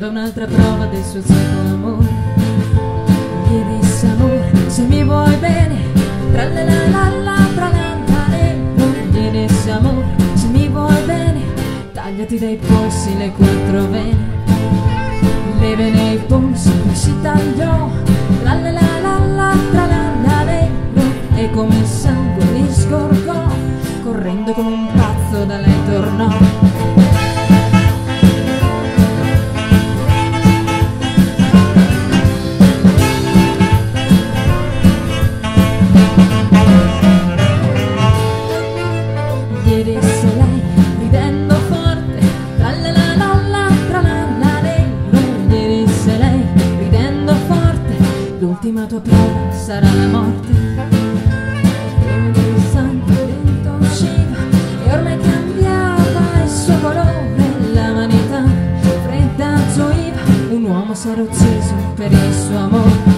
Un'altra prova del suo cieco amore. Gli disse: amore, se mi vuoi bene, gli disse: amore, se mi vuoi bene, tagliati dai polsi le 4 vene. Le vene ai polsi si tagliò, e come il sangue gli scorgò, correndo come un pazzo da lei tornò. L'ultima tua prova sarà la morte. Il sangue lento usciva e ormai cambiava il suo colore. La vanità fredda gioiva, un uomo s'era ucciso per il suo amore.